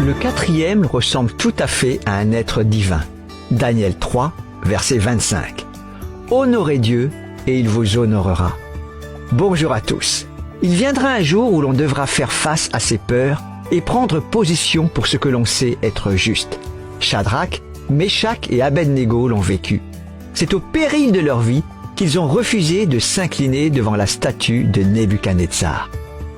Le quatrième ressemble tout à fait à un être divin. Daniel 3, verset 25. Honorez Dieu et il vous honorera. Bonjour à tous. Il viendra un jour où l'on devra faire face à ses peurs et prendre position pour ce que l'on sait être juste. Shadrach, Meshach et Abednego l'ont vécu. C'est au péril de leur vie qu'ils ont refusé de s'incliner devant la statue de Nebuchadnezzar.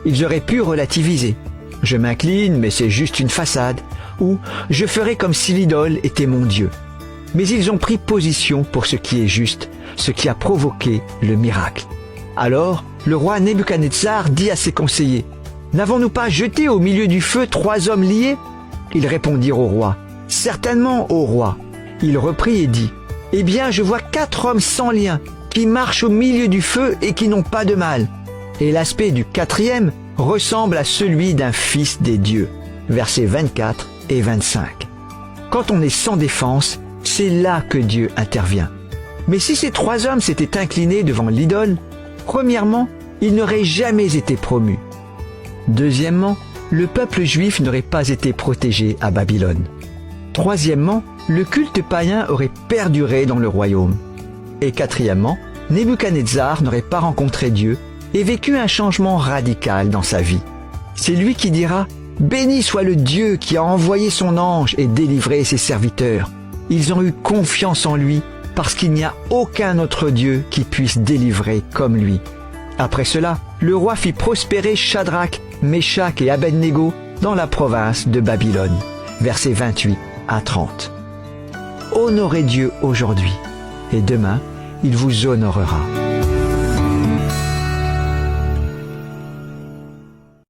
Ils auraient pu relativiser. Je m'incline, mais c'est juste une façade. Ou je ferai comme si l'idole était mon Dieu. Mais ils ont pris position pour ce qui est juste, ce qui a provoqué le miracle. Alors, le roi Nebuchadnezzar dit à ses conseillers, « N'avons-nous pas jeté au milieu du feu 3 hommes liés ?» Ils répondirent au roi, « Certainement, ô roi. » Il reprit et dit, « Eh bien, je vois 4 hommes sans lien, qui marchent au milieu du feu et qui n'ont pas de mal. » Et l'aspect du quatrième ressemble à celui d'un fils des dieux. Versets 24 et 25. Quand on est sans défense, c'est là que Dieu intervient. Mais si ces 3 hommes s'étaient inclinés devant l'idole, premièrement, ils n'auraient jamais été promus. Deuxièmement, le peuple juif n'aurait pas été protégé à Babylone. Troisièmement, le culte païen aurait perduré dans le royaume. Et quatrièmement, Nebuchadnezzar n'aurait pas rencontré Dieu et vécu un changement radical dans sa vie. C'est lui qui dira « Béni soit le Dieu qui a envoyé son ange et délivré ses serviteurs. Ils ont eu confiance en lui parce qu'il n'y a aucun autre Dieu qui puisse délivrer comme lui. » Après cela, le roi fit prospérer Shadrach, Meshach et Abednego dans la province de Babylone. Versets 28 à 30. Honorez Dieu aujourd'hui et demain, il vous honorera.